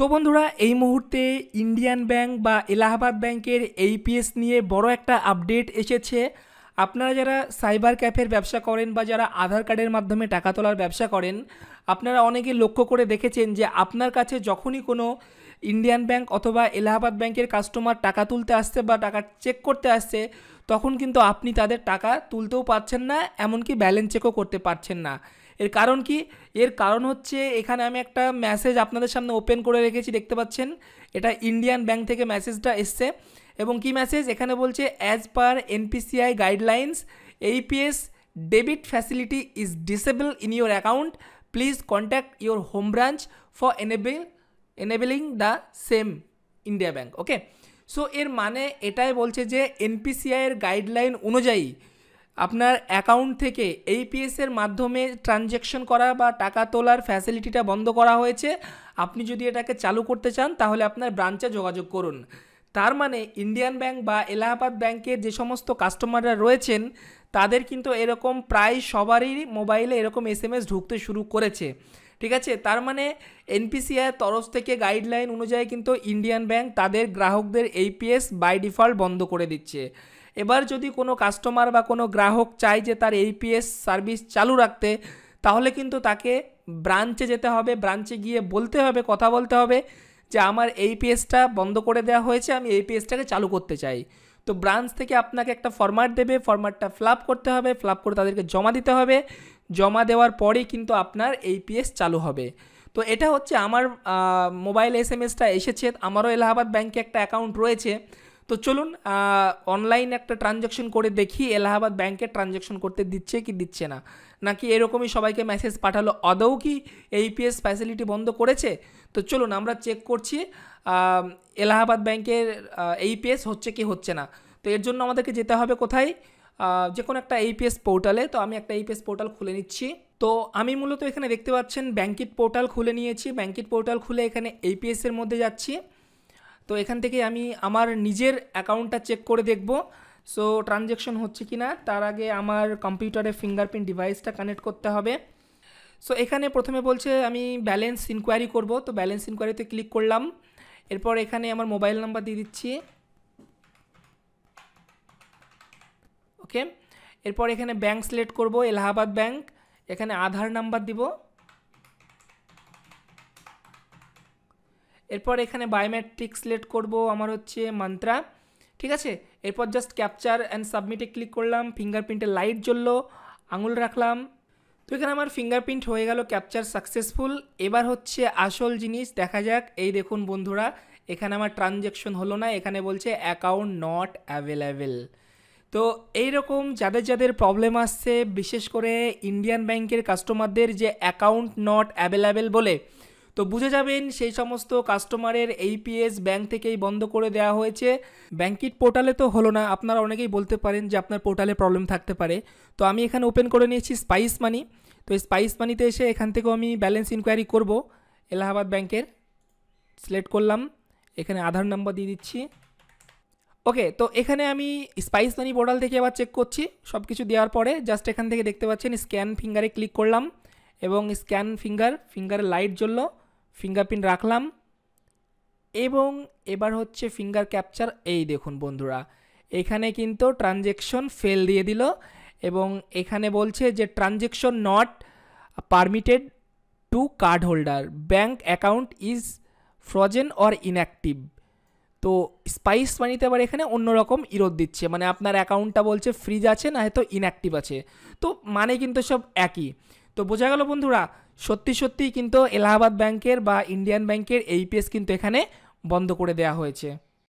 তো বন্ধুরা এই মুহূর্তে ইন্ডিয়ান ব্যাংক বা এলাহাবাদ ব্যাংকের এইপিএস নিয়ে বড় একটা আপডেট এসেছে। আপনারা যারা সাইবার ক্যাফের ব্যবসা করেন বা যারা আধার কার্ডের মাধ্যমে টাকা তোলার ব্যবসা করেন, আপনারা অনেকে লক্ষ্য করে দেখেছেন যে আপনার কাছে যখনই কোনো ইন্ডিয়ান ব্যাংক অথবা এলাহাবাদ ব্যাংকের কাস্টমার টাকা তুলতে আসছে বা টাকা চেক করতে আসছে, তখন কিন্তু আপনি তাদের টাকা তুলতেও পারছেন না, এমনকি ব্যালেন্স চেকও করতে পারছেন না। এর কারণ কি? এর কারণ হচ্ছে এখানে আমি একটা মেসেজ আপনাদের সামনে ওপেন করে রেখেছি, দেখতে পাচ্ছেন। এটা ইন্ডিয়ান ব্যাংক থেকে মেসেজটা এসছে এবং কি মেসেজ এখানে বলছে, as per NPCI guidelines AEPS debit facility is disable in your account, please contact your home branch for enabling the same India bank. Okay, so এর মানে এটাই বলছে যে এনপিসিআইয়ের গাইডলাইন অনুযায়ী আপনার অ্যাকাউন্ট থেকে এইপিএসের মাধ্যমে ট্রানজ্যাকশন করা বা টাকা তোলার ফ্যাসিলিটিটা বন্ধ করা হয়েছে। আপনি যদি এটাকে চালু করতে চান তাহলে আপনার ব্রাঞ্চে যোগাযোগ করুন। তার মানে ইন্ডিয়ান ব্যাংক বা এলাহাবাদ ব্যাংকের যে সমস্ত কাস্টমাররা রয়েছেন তাদের কিন্তু এরকম প্রায় সবারই মোবাইলে এরকম এসএমএস ঢুকতে শুরু করেছে। ঠিক আছে, তার মানে এনপিসিআইয়ের তরফ থেকে গাইডলাইন অনুযায়ী কিন্তু ইন্ডিয়ান ব্যাংক তাদের গ্রাহকদের এইপিএস বাই ডিফল্ট বন্ধ করে দিচ্ছে। এবার যদি কোনো কাস্টমার বা কোনো গ্রাহক চায় যে তার এইপিএস সার্ভিস চালু রাখতে, তাহলে কিন্তু তাকে ব্রাঞ্চে যেতে হবে, ব্রাঞ্চে গিয়ে বলতে হবে, কথা বলতে হবে যে আমার এইপিএসটা বন্ধ করে দেওয়া হয়েছে, আমি এইপিএসটাকে চালু করতে চাই। তো ব্রাঞ্চ থেকে আপনাকে একটা ফরম্যাট দেবে, ফরম্যাটটা ফিল আপ করতে হবে, ফিল আপ করে তাদেরকে জমা দিতে হবে, জমা দেওয়ার পরেই কিন্তু আপনার এইপিএস চালু হবে। তো এটা হচ্ছে আমার মোবাইল এসএমএসটা এসেছে। আমারও এলাহাবাদ ব্যাংকে একটা অ্যাকাউন্ট রয়েছে। তো চলুন অনলাইন একটা ট্রানজ্যাকশন করে দেখি এলাহাবাদ ব্যাংকে ট্রানজ্যাকশন করতে দিচ্ছে কি দিচ্ছে না, নাকি এরকমই সবাইকে মেসেজ পাঠালো, আদৌ কি এইপিএস ফ্যাসিলিটি বন্ধ করেছে। তো চলুন আমরা চেক করছি এলাহাবাদ ব্যাংকের এইপিএস হচ্ছে কি হচ্ছে না। তো এর জন্য আমাদেরকে যেতে হবে কোথায়, যে কোনো একটা এইপিএস পোর্টালে। তো আমি একটা এইপিএস পোর্টাল খুলে নিচ্ছি। তো আমি মূলত এখানে দেখতে পাচ্ছেন ব্যাংকিট পোর্টাল খুলে নিয়েছি। ব্যাংকিট পোর্টাল খুলে এখানে এইপিএসের মধ্যে যাচ্ছি। তো এখান থেকে আমি আমার নিজের অ্যাকাউন্টটা চেক করে দেখব সো ট্রানজ্যাকশন হচ্ছে কি না। তার আগে আমার কম্পিউটারে ফিঙ্গারপ্রিন্ট ডিভাইসটা কানেক্ট করতে হবে। সো এখানে প্রথমে বলছে আমি ব্যালেন্স ইনকোয়ারি করব। তো ব্যালেন্স ইনকোয়ারিতে ক্লিক করলাম। এরপর এখানে আমার মোবাইল নাম্বার দিয়ে দিচ্ছি। ওকে, এরপর এখানে ব্যাংক সিলেক্ট করব, এলাহাবাদ ব্যাংক। এখানে আধার নাম্বার দিব। এরপর এখানে বায়োমেট্রিক সিলেক্ট করব, আমার হচ্ছে মন্ত্রা। ঠিক আছে, এরপর জাস্ট ক্যাপচার অ্যান্ড সাবমিটে ক্লিক করলাম। ফিঙ্গারপ্রিন্টের লাইট জ্বললো, আঙুল রাখলাম। তো এখানে আমার ফিঙ্গারপ্রিন্ট হয়ে গেল, ক্যাপচার সাকসেসফুল। এবার হচ্ছে আসল জিনিস দেখা যাক। এই দেখুন বন্ধুরা, এখানে আমার ট্রানজ্যাকশন হলো না, এখানে বলছে অ্যাকাউন্ট নট অ্যাভেলেবেল। তো এইরকম যাদের যাদের প্রবলেম আসছে, বিশেষ করে ইন্ডিয়ান ব্যাংকের কাস্টমারদের যে অ্যাকাউন্ট নট অ্যাভেলেবেল বলে, তো বুঝে যাবেন সেই সমস্ত কাস্টমারের এইপিএস ব্যাংক থেকেই বন্ধ করে দেওয়া হয়েছে। ব্যাংকিট পোর্টালে তো হলো না। আপনারা অনেকেই বলতে পারেন যে আপনার পোর্টালে প্রবলেম থাকতে পারে। তো আমি এখানে ওপেন করে নিয়েছি স্পাইস মানি। তো স্পাইস মানিতে এসে এখান থেকেও আমি ব্যালেন্স ইনকোয়ারি করব এলাহাবাদ ব্যাংকের। সিলেক্ট করলাম, এখানে আধার নাম্বার দিয়ে দিচ্ছি। ওকে, তো এখানে আমি স্পাইস মানি পোর্টাল থেকে আবার চেক করছি। সব কিছু দেওয়ার পরে জাস্ট এখান থেকে দেখতে পাচ্ছেন স্ক্যান ফিঙ্গারে ক্লিক করলাম এবং স্ক্যান ফিঙ্গারে লাইট জ্বললো, ফিঙ্গারপ্রিন্ট রাখলাম এবং এবার হচ্ছে ফিঙ্গার ক্যাপচার। এই দেখুন বন্ধুরা, এখানে কিন্তু ট্রানজ্যাকশন ফেল দিয়ে দিল এবং এখানে বলছে যে transaction not permitted to card holder, bank account is frozen or inactive. তো স্পাইস মানিতে আবার এখানে অন্যরকম ইরোদ দিচ্ছে, মানে আপনার অ্যাকাউন্টটা বলছে ফ্রিজ আছে না হয়তো ইনঅ্যাক্টিভ আছে। তো মানে কিন্তু সব একই। তো বোঝা গেল বন্ধুরা, সত্যি সত্যিই কিন্তু এলাহাবাদ ব্যাংকের বা ইন্ডিয়ান ব্যাংকের এইপিএস কিন্তু এখানে বন্ধ করে দেওয়া হয়েছে।